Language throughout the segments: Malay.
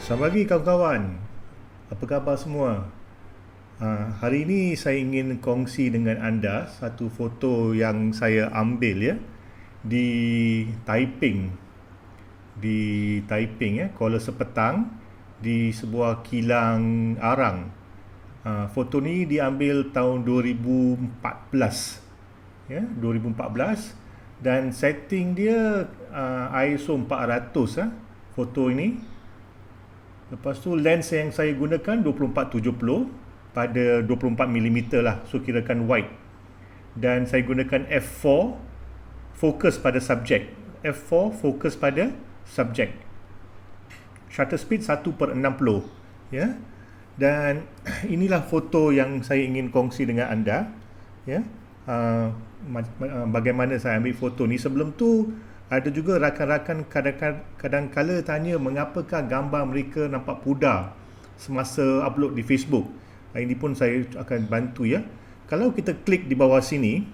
Selamat pagi kawan-kawan. Apa khabar semua? Hari ini saya ingin kongsi dengan anda satu foto yang saya ambil ya di Taiping. Di Taiping ya, Kuala Sepetang di sebuah kilang arang. Foto ni diambil tahun 2014. Ya, 2014 dan setting dia ISO 400 foto ini. Lepas tu lens yang saya gunakan 24-70 pada 24mm lah, so kirakan wide. Dan saya gunakan f4 fokus pada subjek. F4 fokus pada subjek. Shutter speed 1/60 ya. Dan inilah foto yang saya ingin kongsi dengan anda ya. Bagaimana saya ambil foto ni. Sebelum tu ada juga rakan-rakan kadang-kala tanya mengapakah gambar mereka nampak pudar semasa upload di Facebook. Ini pun saya akan bantu ya. Kalau kita klik di bawah sini,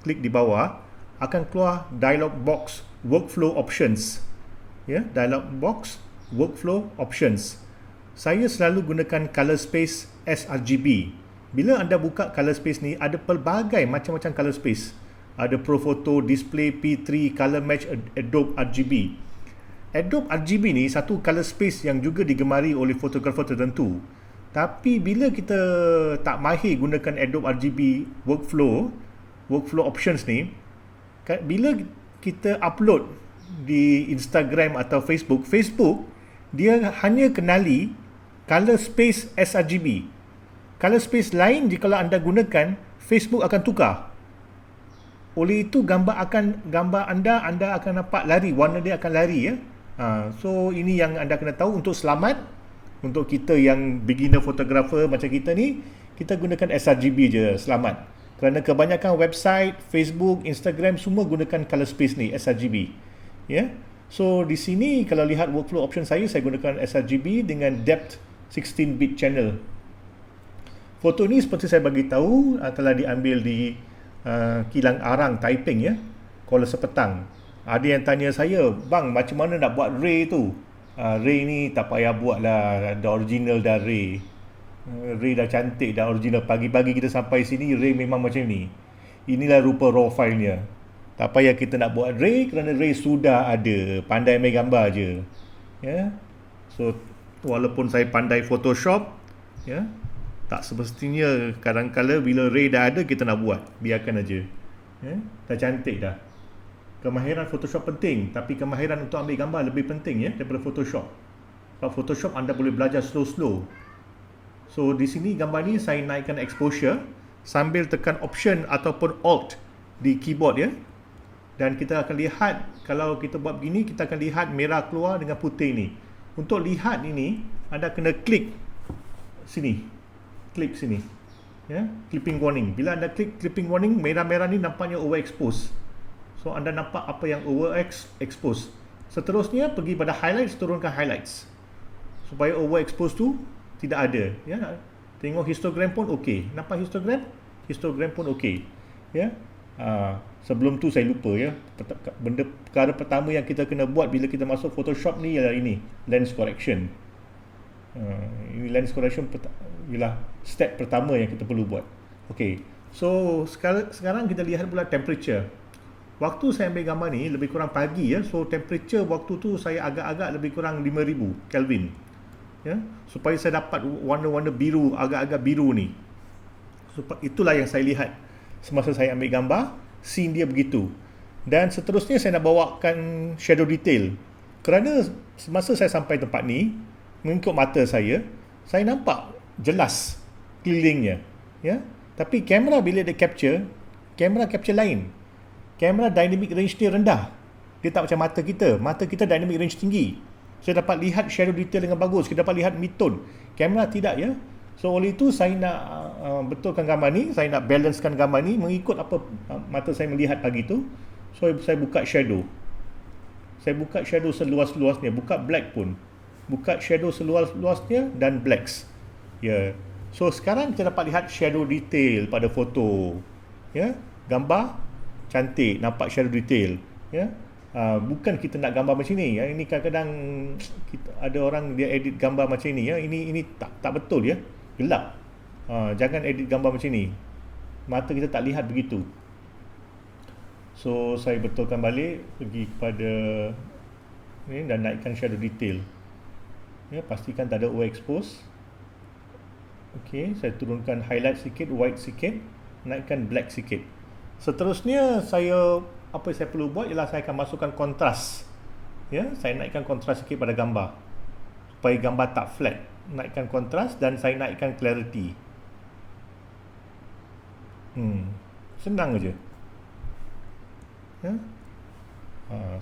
klik di bawah, akan keluar dialog box workflow options. Ya, dialog box workflow options. Saya selalu gunakan color space sRGB. Bila anda buka color space ni, ada pelbagai macam-macam color space. Ada Profoto, Display, P3, Color Match, Adobe RGB. Adobe RGB ni satu color space yang juga digemari oleh fotografer tertentu. Tapi bila kita tak mahir gunakan Adobe RGB workflow options ni, bila kita upload di Instagram atau Facebook dia hanya kenali color space sRGB. Color space lain jika anda gunakan, Facebook akan tukar. Oleh itu gambar anda akan nampak lari, warna dia akan lari ya. So ini yang anda kena tahu untuk selamat. Untuk kita yang beginner photographer macam kita ni, kita gunakan sRGB je, selamat. Kerana kebanyakan website, Facebook, Instagram semua gunakan color space ni, sRGB. Ya. So di sini kalau lihat workflow option saya gunakan sRGB dengan depth 16-bit channel. Foto ni seperti saya bagi tahu telah diambil di kilang arang Taiping ya, Kuala Sepetang. Ada yang tanya saya, bang macam mana nak buat ray tu? Ray ni tak payah buat lah, dah original dah ray. Ray dah cantik, dah original. Pagi-pagi kita sampai sini, ray memang macam ni. Inilah rupa raw filenya. Tak payah kita nak buat ray kerana ray sudah ada. Pandai ambil gambar je. Ya. So walaupun saya pandai Photoshop, ya, tak semestinya kadang-kala bila ray dah ada kita nak buat. Biarkan aja. Ya, dah cantik dah. Kemahiran Photoshop penting, tapi kemahiran untuk ambil gambar lebih penting ya daripada Photoshop. Kalau Photoshop anda boleh belajar slow-slow. So di sini gambar ni saya naikkan exposure sambil tekan option ataupun alt di keyboard ya. Dan kita akan lihat, kalau kita buat begini, kita akan lihat merah keluar dengan putih ni. Untuk lihat ini, anda kena klik sini. Klik sini. Ya, clipping warning. Bila anda klik clipping warning, merah-merah ni nampaknya overexpose. So anda nampak apa yang overexpose. Seterusnya pergi pada highlights, turunkan highlights. Supaya overexpose tu tidak ada, ya. Tengok histogram pun okey. Nampak histogram? Histogram pun okey. Ya. Sebelum tu saya lupa ya. Perkara pertama yang kita kena buat bila kita masuk Photoshop ni ialah ini, lens correction. Ini lens correction ialah step pertama yang kita perlu buat. Okey. So sekarang kita lihat pula temperature. Waktu saya ambil gambar ni lebih kurang pagi ya. So temperature waktu tu saya agak-agak lebih kurang 5000 Kelvin. Ya, supaya saya dapat warna-warna biru, agak-agak biru ni. So itulah yang saya lihat semasa saya ambil gambar, scene dia begitu. Dan seterusnya saya nak bawakan shadow detail. Kerana semasa saya sampai tempat ni, mengikut mata saya nampak jelas kelilingnya, ya. Tapi kamera bila dia capture, kamera capture lain. Kamera dynamic range dia rendah. Dia tak macam mata kita. Mata kita dynamic range tinggi. Saya dapat lihat shadow detail dengan bagus. Kita dapat lihat mid-tone. Kamera tidak ya. So oleh itu saya nak betulkan gambar ni, saya nak balancekan gambar ni mengikut apa mata saya melihat pagi tu. So saya buka shadow. Saya buka shadow seluas-luasnya, buka black pun. Buka shadow seluas-luasnya dan blacks. Ya. So sekarang kita dapat lihat shadow detail pada foto. Ya. Gambar cantik, nampak shadow detail. Ya. Bukan kita nak gambar macam ni. Ini kadang-kadang kita, ada orang dia edit gambar macam ni ya, ini tak betul ya, gelap. Jangan edit gambar macam ni, mata kita tak lihat begitu. So saya betulkan balik, pergi kepada ni dan naikkan shadow detail ya, pastikan tak ada overexpose. Okey, saya turunkan highlight sikit, white sikit, naikkan black sikit. Seterusnya apa yang saya perlu buat ialah saya akan masukkan kontras ya, saya naikkan kontras sikit pada gambar supaya gambar tak flat. Naikkan kontras dan saya naikkan clarity. Senang aja ya.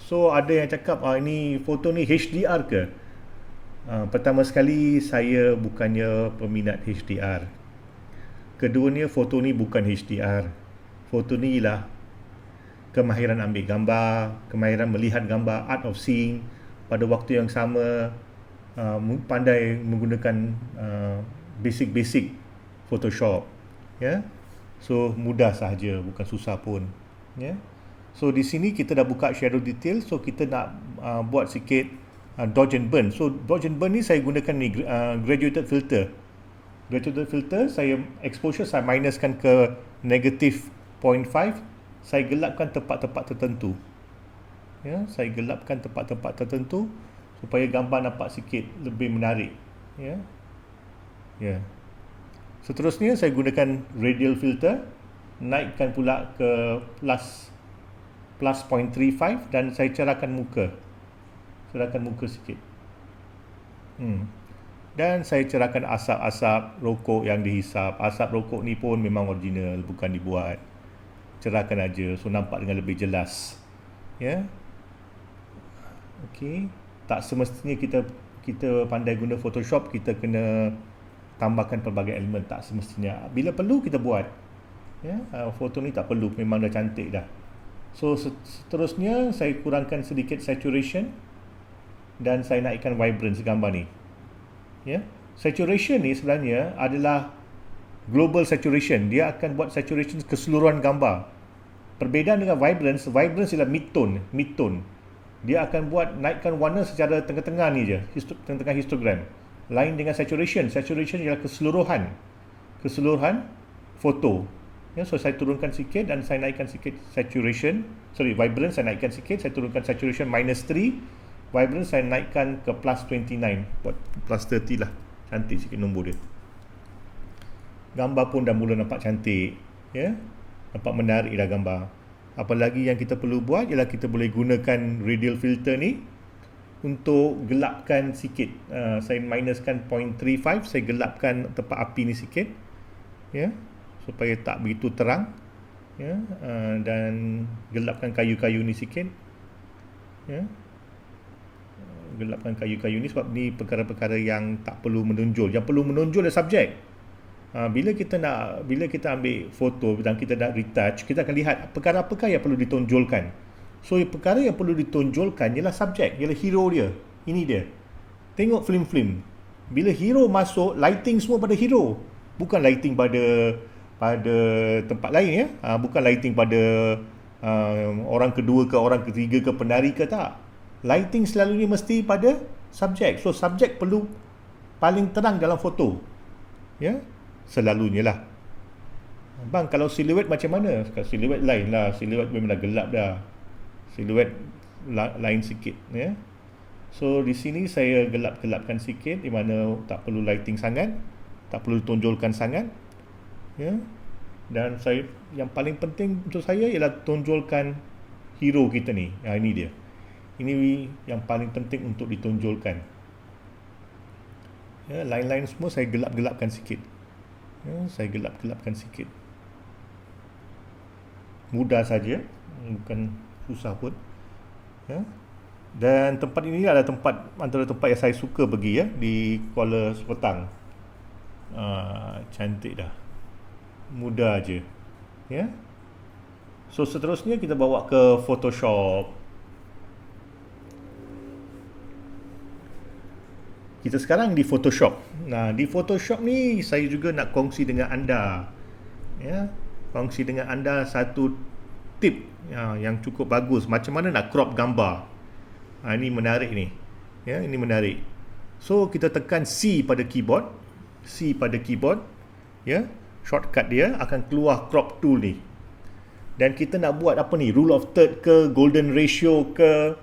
So ada yang cakap ini foto ni HDR ke? Pertama sekali, saya bukannya peminat HDR. Keduanya, foto ni bukan HDR. Foto ni ialah kemahiran ambil gambar, kemahiran melihat gambar, art of seeing pada waktu yang sama, pandai menggunakan basic Photoshop ya. So mudah sahaja, bukan susah pun ya. So di sini kita dah buka shadow detail, so kita nak buat sikit dodge and burn. So dodge and burn ni saya gunakan ni graduated filter. Graduated filter, saya exposure saya minuskan ke negative 0.5. Saya gelapkan tempat-tempat tertentu ya, saya gelapkan tempat-tempat tertentu supaya gambar nampak sikit lebih menarik ya. Seterusnya saya gunakan radial filter, naikkan pula ke plus 0.35 dan saya cerahkan muka sikit. Dan saya cerahkan asap-asap rokok yang dihisap. Asap rokok ni pun memang original, bukan dibuat. Cerahkan aja, so nampak dengan lebih jelas ya. Okey, tak semestinya kita pandai guna Photoshop kita kena tambahkan pelbagai elemen, tak semestinya. Bila perlu kita buat ya. Foto ni tak perlu, memang dah cantik dah. So seterusnya saya kurangkan sedikit saturation dan saya naikkan vibrance gambar ni ya. Saturation ni sebenarnya adalah global saturation, dia akan buat saturation keseluruhan gambar. Perbezaan dengan vibrance ialah mid-tone. Dia akan buat naikkan warna secara tengah-tengah ni je, tengah-tengah histogram. Lain dengan saturation ialah keseluruhan foto ya. So saya turunkan sikit dan saya naikkan sikit vibrance saya naikkan sikit, saya turunkan saturation -3, vibrance saya naikkan ke plus 29, buat plus 30 lah, cantik sikit nombor dia. Gambar pun dah mula nampak cantik ya, nampak menarik dah gambar. Apalagi yang kita perlu buat ialah kita boleh gunakan radial filter ni untuk gelapkan sikit. Saya minuskan 0.35, saya gelapkan tempat api ni sikit ya, supaya tak begitu terang ya, dan gelapkan kayu-kayu ni sikit ya. Gelapkan kayu-kayu ni sebab ni perkara-perkara yang tak perlu menonjol. Yang perlu menonjol adalah subjek. Bila kita ambil foto dan kita nak retouch, kita akan lihat perkara apakah yang perlu ditonjolkan. So perkara yang perlu ditonjolkan ialah subjek, ialah hero dia. Ini dia. Tengok film-film. Bila hero masuk, lighting semua pada hero, bukan lighting pada tempat lain ya. Bukan lighting pada orang kedua ke orang ketiga ke penari ke, tak. Lighting selalunya mesti pada subjek. So subjek perlu paling terang dalam foto ya. Selalunya lah. Bang, kalau siluet macam mana? Siluet lain lah. Siluet memang dah gelap dah. Siluet lain sikit ya. So di sini saya gelapkan sikit, di mana tak perlu lighting sangat, tak perlu tonjolkan sangat ya. Dan yang paling penting untuk saya ialah tonjolkan hero kita ni. Ini dia. Ini yang paling penting untuk ditonjolkan ya. Lain-lain semua saya gelapkan sikit ya, saya gelapkan sikit. Mudah saja, bukan susah pun ya. Dan tempat ini adalah antara tempat yang saya suka pergi ya, di Kuala Sepetang. Cantik dah, mudah aja ya. So seterusnya kita bawa ke Photoshop. Kita sekarang di Photoshop. Nah, di Photoshop ni saya juga nak kongsi dengan anda ya, kongsi dengan anda satu tip yang cukup bagus macam mana nak crop gambar. Ini menarik ni ya, ini menarik. So kita tekan C pada keyboard, ya, shortcut dia akan keluar crop tool ni. Dan kita nak buat apa ni, rule of third ke, golden ratio ke,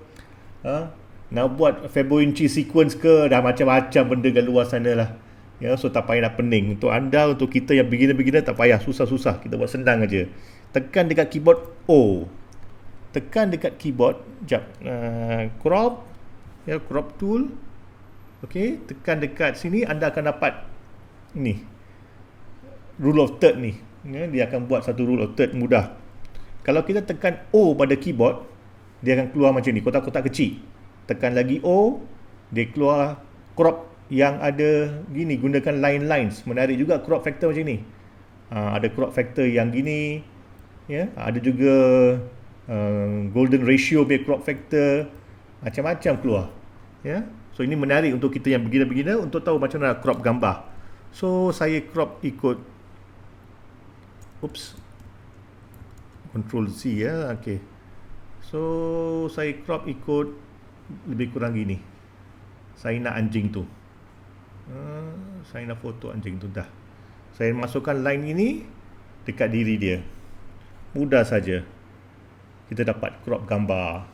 nak buat Fibonacci sequence ke, dah macam-macam benda kat luar sana lah. Ya, so tak payah nak pening. Untuk anda, untuk kita yang beginner tak payah susah-susah, kita buat senang aja. Tekan dekat keyboard O. Tekan dekat keyboard, jap, crop, ya, crop tool. Okey, tekan dekat sini, anda akan dapat ni rule of third ni, ya, dia akan buat satu rule of third mudah. Kalau kita tekan O pada keyboard, dia akan keluar macam ni, kotak-kotak kecil. Tekan lagi O, dia keluar crop yang ada gini, gunakan line lines. Menarik juga crop factor macam ni. Ada crop factor yang gini, ya, ada juga golden ratio punya crop factor, macam-macam keluar, ya. So ini menarik untuk kita yang beginner untuk tahu macam mana crop gambar. So saya crop ikut, Ctrl Z, ya. Okey. So saya crop ikut lebih kurang gini. Saya nak anjing tu. Saya nak foto anjing tu dah. Saya masukkan line ini dekat diri dia. Mudah saja. Kita dapat crop gambar.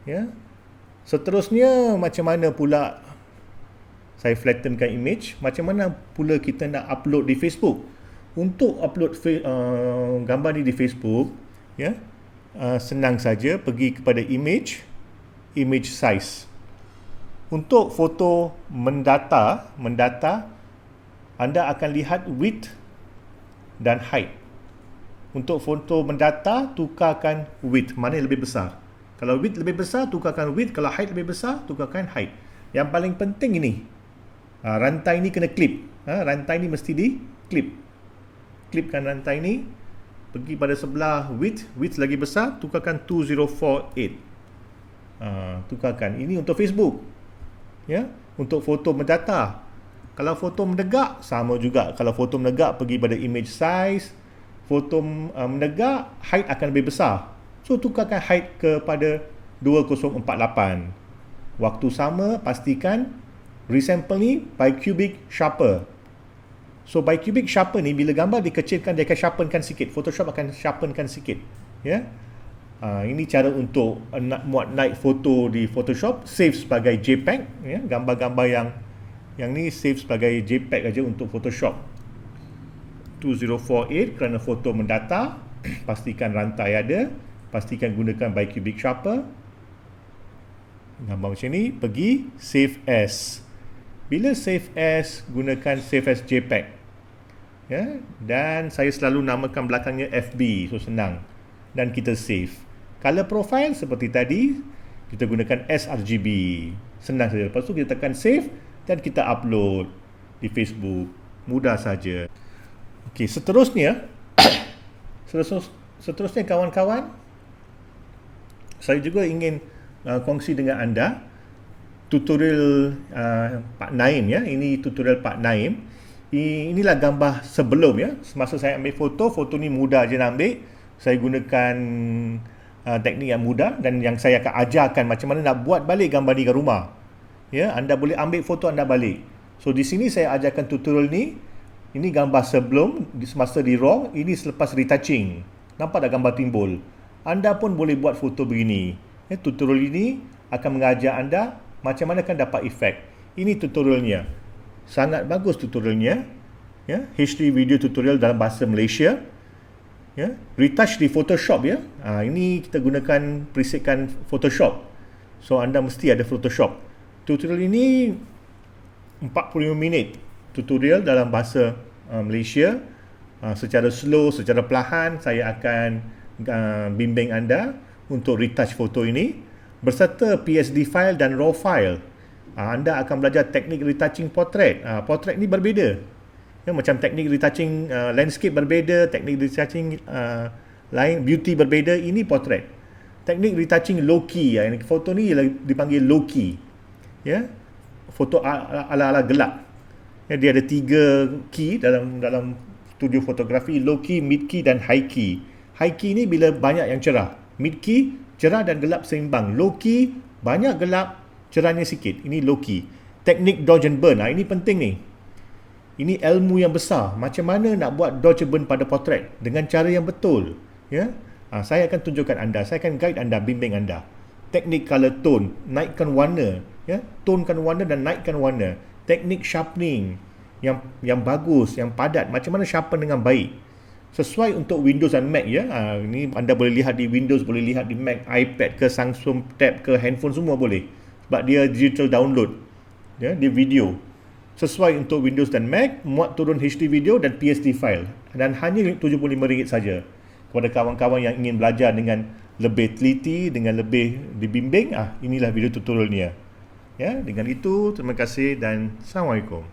Ya. Seterusnya, macam mana pula saya flattenkan image, macam mana pula kita nak upload di Facebook. Untuk upload gambar ni di Facebook, ya, senang saja, pergi kepada image size. Untuk foto mendata, anda akan lihat width dan height. Untuk foto mendata, tukarkan width, mana yang lebih besar. Kalau width lebih besar, tukarkan width. Kalau height lebih besar, tukarkan height. Yang paling penting ini, rantai ni kena clip. Rantai ni mesti di clip. Clipkan rantai ni, pergi pada sebelah width lagi besar, tukarkan 2048. Tukarkan. Ini untuk Facebook. Ya, untuk foto mendata. Kalau foto menegak, sama juga. Kalau foto menegak, pergi pada image size. Foto menegak, height akan lebih besar. So tukarkan height kepada 2048. Waktu sama, pastikan resample ni bicubic sharper. So bicubic sharper ni, bila gambar dikecilkan, dia akan sharpenkan sikit. Photoshop akan sharpenkan sikit. Ya. Ini cara untuk nak muat naik foto di Photoshop. Save sebagai JPEG. Ya. Gambar-gambar yang ni save sebagai JPEG aja untuk Photoshop. 2048 kerana foto mendata. Pastikan rantai ada. Pastikan gunakan bicubic sharper. Gambar macam ni, pergi save as. Bila save as, gunakan save as JPEG. Ya, dan saya selalu namakan belakangnya FB, so senang. Dan kita save. Color profile seperti tadi, kita gunakan sRGB. Senang saja. Lepas tu kita tekan save dan kita upload di Facebook. Mudah saja. Okey, seterusnya kawan-kawan, saya juga ingin kongsi dengan anda tutorial Pak Naim, ya. Ini tutorial Pak Naim. Inilah gambar sebelum, ya. Semasa saya ambil foto ni mudah je nak ambil. Saya gunakan teknik yang mudah dan yang saya akan ajarkan macam mana nak buat balik gambar ni ke rumah. Ya, anda boleh ambil foto anda balik. So di sini saya ajarkan tutorial ni. Ini gambar sebelum semasa di RAW, ini selepas retouching. Nampak tak gambar timbul? Anda pun boleh buat foto begini. Ya, tutorial ini akan mengajar anda macam mana kan dapat efek. Ini tutorialnya. Sangat bagus tutorialnya. Ya, HD video tutorial dalam bahasa Malaysia. Ya, retouch di Photoshop, ya. Ini kita gunakan presetkan Photoshop. So anda mesti ada Photoshop. Tutorial ini 45 minit tutorial dalam bahasa Malaysia. Secara slow, secara perlahan saya akan bimbing anda untuk retouch foto ini berserta PSD file dan RAW file. Anda akan belajar teknik retouching portrait. Portrait ni berbeza. Ya, macam teknik retouching landscape berbeza, teknik retouching lain, beauty berbeza. Ini portrait. Teknik retouching low key, foto ni dipanggil low key. Ya, foto ala-ala gelap. Ya, dia ada 3 key dalam studio fotografi: low key, mid key dan high key. High key ni bila banyak yang cerah. Mid key, cerah dan gelap seimbang. Low key, banyak gelap, cerahnya sikit. Ini low key. Teknik dodge and burn. Ini penting ni. Ini ilmu yang besar. Macam mana nak buat dodge and burn pada potret dengan cara yang betul. Ya. Saya akan tunjukkan anda. Saya akan guide anda, bimbing anda. Teknik color tone, naikkan warna, ya, tonekan warna dan naikkan warna. Teknik sharpening yang bagus, yang padat. Macam mana sharpen dengan baik. Sesuai untuk Windows dan Mac, ya. Ini anda boleh lihat di Windows, boleh lihat di Mac, iPad ke Samsung Tab ke handphone semua boleh. Sebab dia digital download. Ya, dia video. Sesuai untuk Windows dan Mac, muat turun HD video dan PSD file. Dan hanya RM75 saja. Kepada kawan-kawan yang ingin belajar dengan lebih teliti, dengan lebih dibimbing, inilah video tutorialnya. Ya, dengan itu terima kasih dan Assalamualaikum.